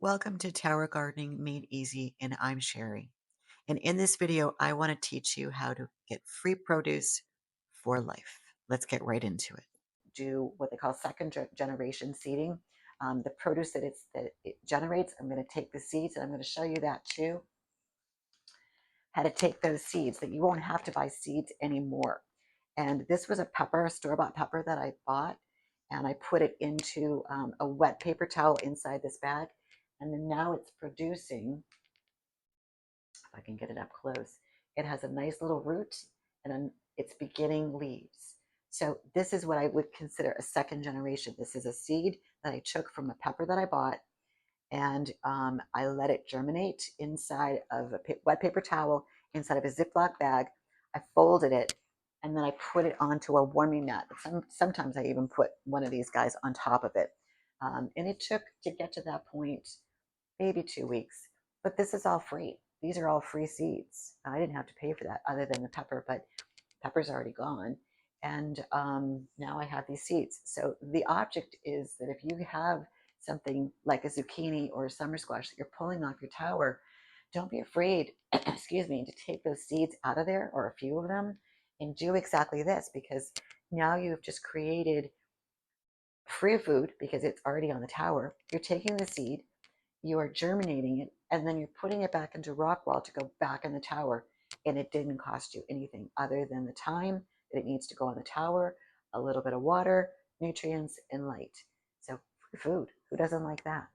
Welcome to Tower Gardening Made Easy, and I'm Sherry. And in this video, I want to teach you how to get free produce for life. Let's get right into it. Do what they call second generation seeding. The produce that it generates, I'm going to take the seeds, and I'm going to show you that too. How to take those seeds that you won't have to buy seeds anymore. And this was a pepper, a store-bought pepper that I bought, and I put it into a wet paper towel inside this bag. And then now it's producing, if I can get it up close, it has a nice little root and it's beginning leaves. So this is what I would consider a second generation. This is a seed that I took from a pepper that I bought, and I let it germinate inside of a wet paper towel, inside of a Ziploc bag. I folded it, and then I put it onto a warming mat. Sometimes I even put one of these guys on top of it. And it took to get to that point maybe 2 weeks, but this is all free. These are all free seeds. I didn't have to pay for that other than the pepper, but pepper's already gone. And now I have these seeds. So the object is that if you have something like a zucchini or a summer squash that you're pulling off your tower, don't be afraid, excuse me, to take those seeds out of there, or a few of them, and do exactly this, because now you've just created free food because it's already on the tower. You're taking the seed, you are germinating it, and then you're putting it back into rock wall to go back in the tower. And it didn't cost you anything other than the time that it needs to go on the tower, a little bit of water, nutrients, and light. So free food. Who doesn't like that?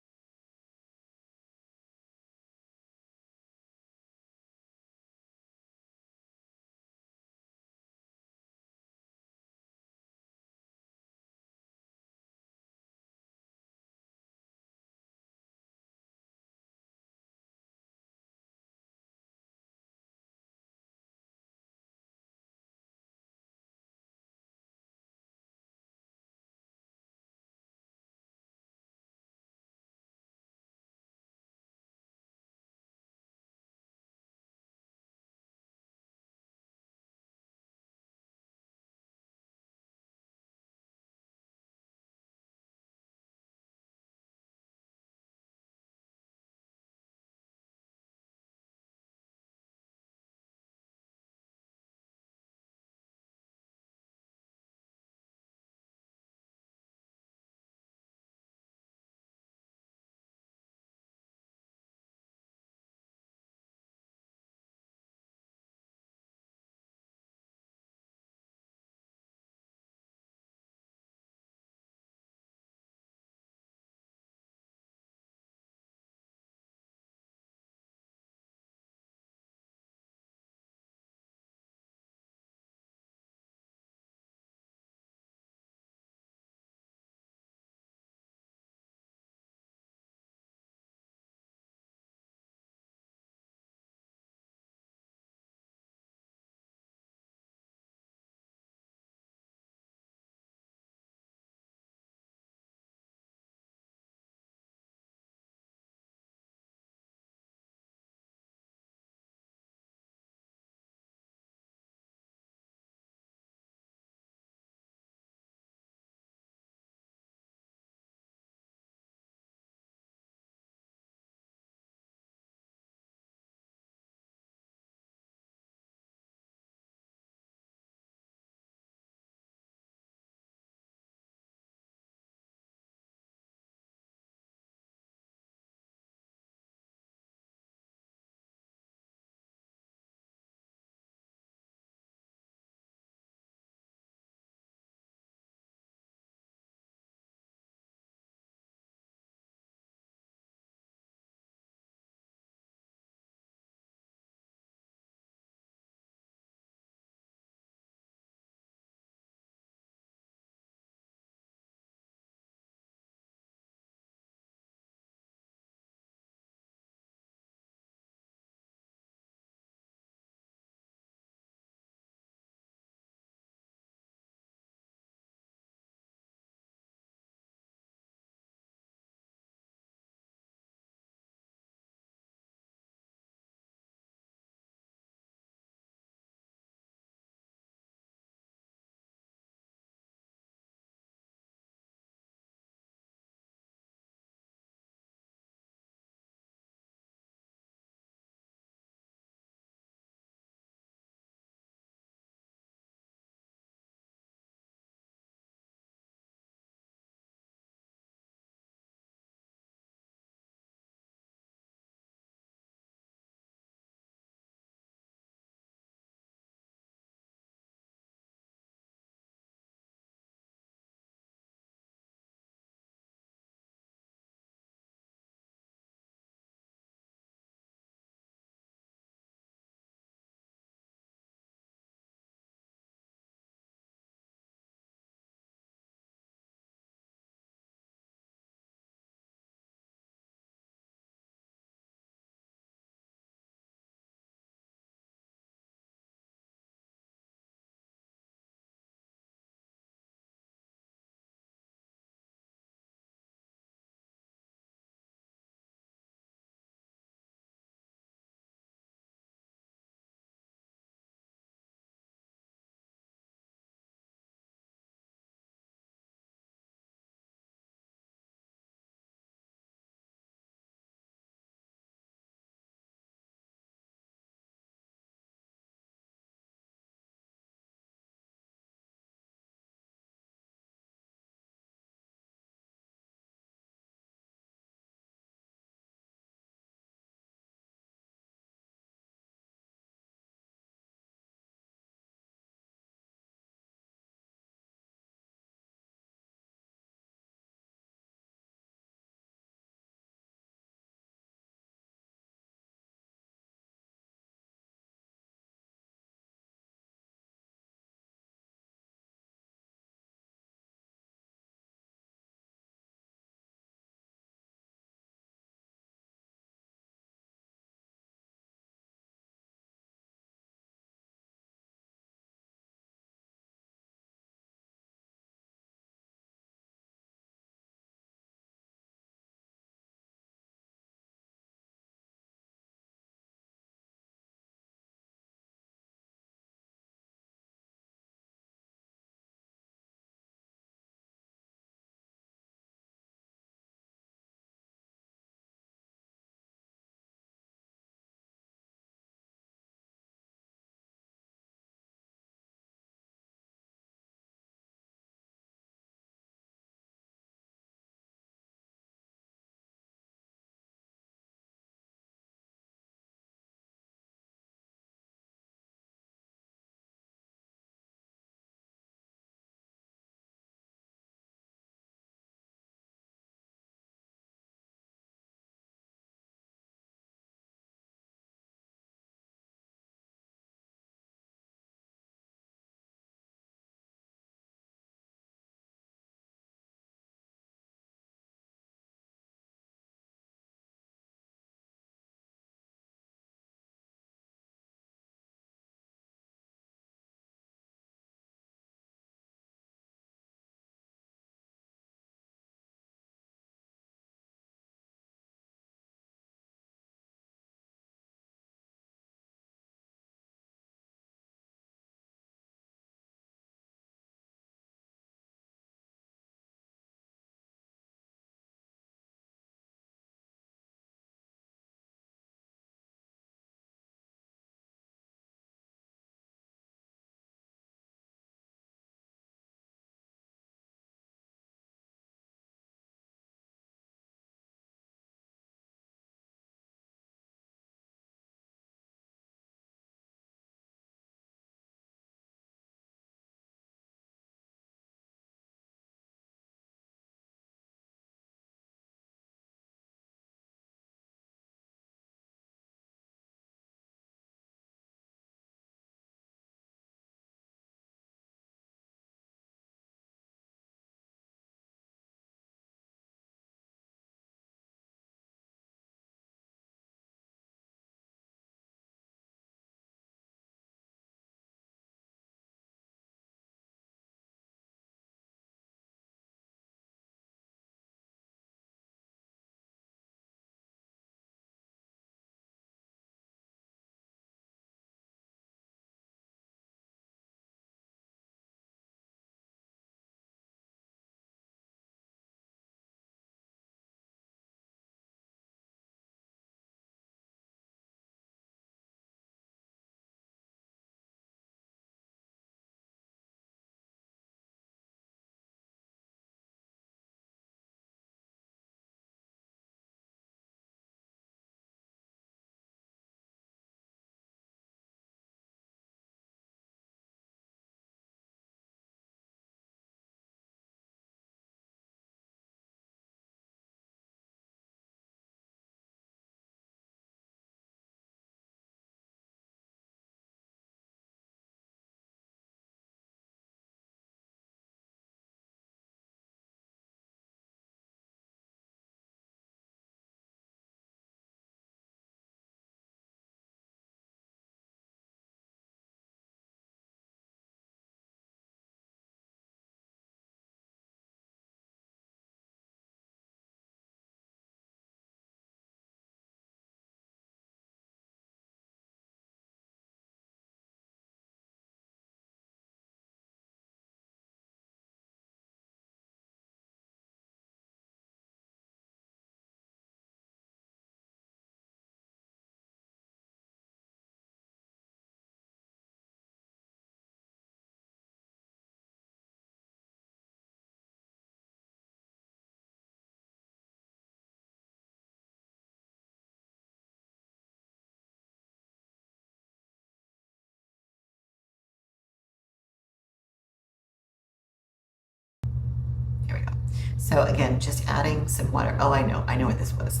So again, just adding some water. Oh, I know what this was.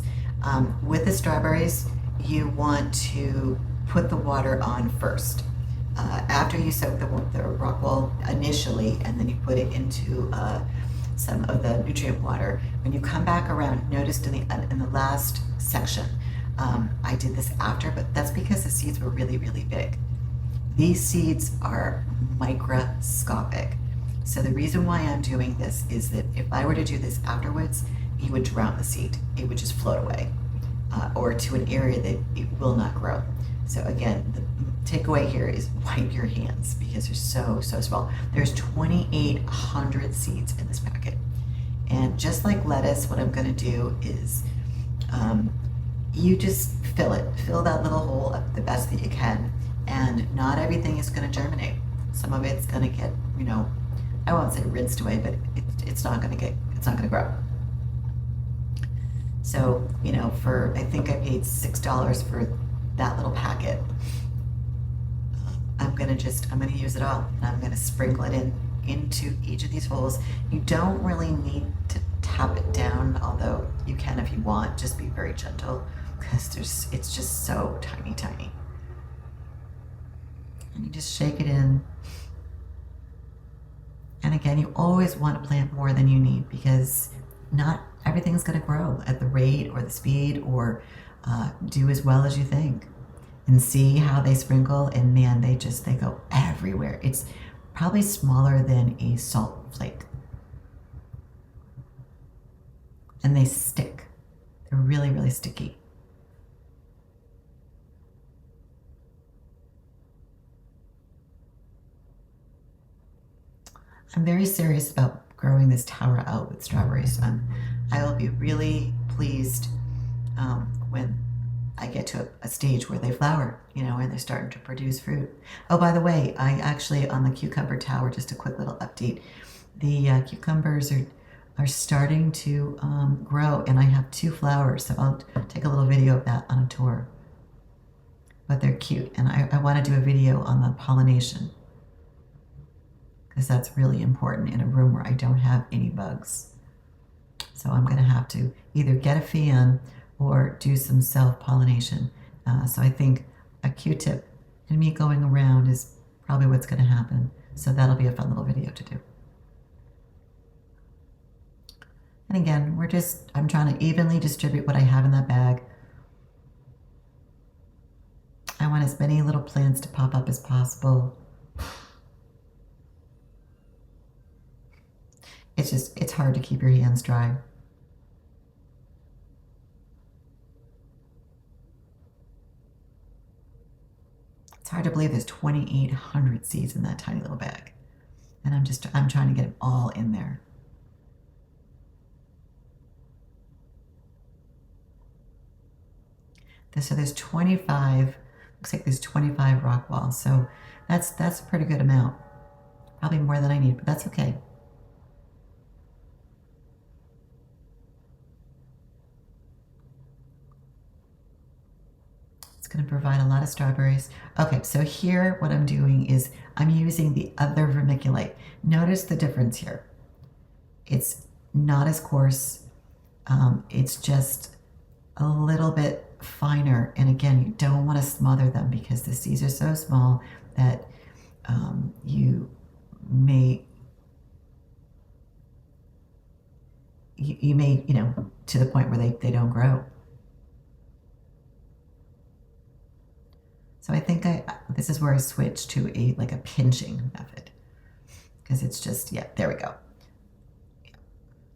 With the strawberries, you want to put the water on first. After you soak the rock wool initially, and then you put it into some of the nutrient water. When you come back around, noticed in the last section, I did this after, but that's because the seeds were really, really big. These seeds are microscopic. So the reason why I'm doing this is that if I were to do this afterwards, you would drown the seed. It would just float away, or to an area that it will not grow. So again, the takeaway here is wipe your hands because they're so small. There's 2,800 seeds in this packet. And just like lettuce, what I'm gonna do is you just fill that little hole up the best that you can. And not everything is gonna germinate. Some of it's gonna get, I won't say rinsed away, but it's not gonna grow. So, I think I paid $6 for that little packet. I'm gonna use it all, and I'm gonna sprinkle it into each of these holes. You don't really need to tap it down, although you can if you want. Just be very gentle because it's just so tiny, tiny. And you just shake it in. And again, you always want to plant more than you need because not everything's going to grow at the rate or the speed or do as well as you think. And see how they sprinkle, and man, they go everywhere. It's probably smaller than a salt flake. And they stick. They're really, really sticky. I'm very serious about growing this tower out with strawberries. I will be really pleased when I get to a stage where they flower, and they're starting to produce fruit. Oh, by the way, I actually, on the cucumber tower, just a quick little update, the cucumbers are starting to grow, and I have 2 flowers, so I'll take a little video of that on a tour. But they're cute, and I want to do a video on the pollination because that's really important in a room where I don't have any bugs. So I'm going to have to either get a fan or do some self-pollination. So I think a Q-tip and me going around is probably what's going to happen. So that'll be a fun little video to do. And again, I'm trying to evenly distribute what I have in that bag. I want as many little plants to pop up as possible. It's hard to keep your hands dry. It's hard to believe there's 2,800 seeds in that tiny little bag. And I'm trying to get them all in there. So there's 25, looks like there's 25 rock walls. So that's a pretty good amount. Probably more than I need, but that's okay. Going to provide a lot of strawberries. Okay, so here what I'm doing is I'm using the other vermiculite. Notice the difference here. It's not as coarse. It's just a little bit finer. And again, you don't want to smother them because the seeds are so small that you may, to the point where they don't grow. So I think this is where I switch to a pinching method because it's just, yeah, there we go.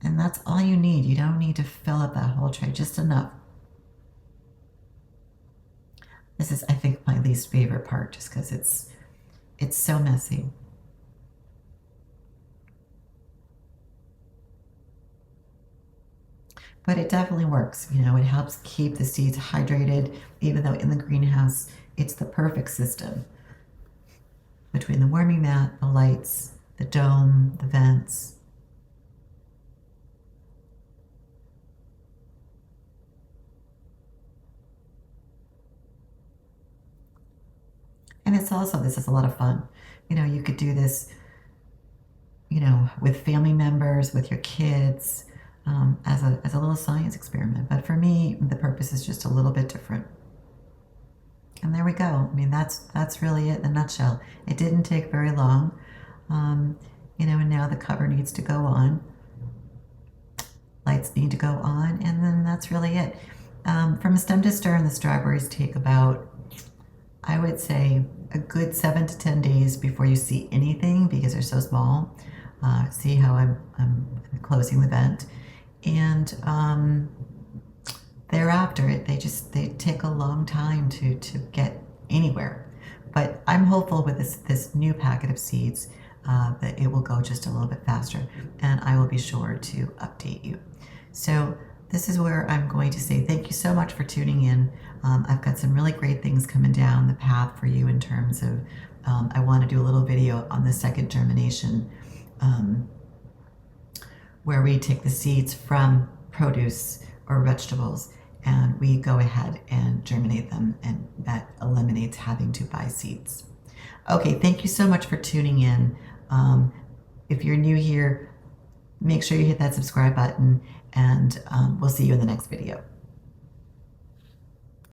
And that's all you need. You don't need to fill up that whole tray, just enough. This is, I think, my least favorite part just because it's so messy. But it definitely works. It helps keep the seeds hydrated, even though in the greenhouse, it's the perfect system between the warming mat, the lights, the dome, the vents. And this is a lot of fun. You could do this, with family members, with your kids, as a little science experiment. But for me, the purpose is just a little bit different. And there we go. I mean, that's really it in a nutshell. It didn't take very long, and now the cover needs to go on. Lights need to go on, and then that's really it. From stem to stern, the strawberries take about, I would say, a good 7 to 10 days before you see anything because they're so small. See how I'm closing the vent, and thereafter they take a long time to get anywhere. But I'm hopeful with this new packet of seeds that it will go just a little bit faster, and I will be sure to update you. So this is where I'm going to say thank you so much for tuning in. I've got some really great things coming down the path for you in terms of I want to do a little video on the second germination, where we take the seeds from produce or vegetables and we go ahead and germinate them, and that eliminates having to buy seeds. Okay, thank you so much for tuning in. If you're new here, make sure you hit that subscribe button, and we'll see you in the next video.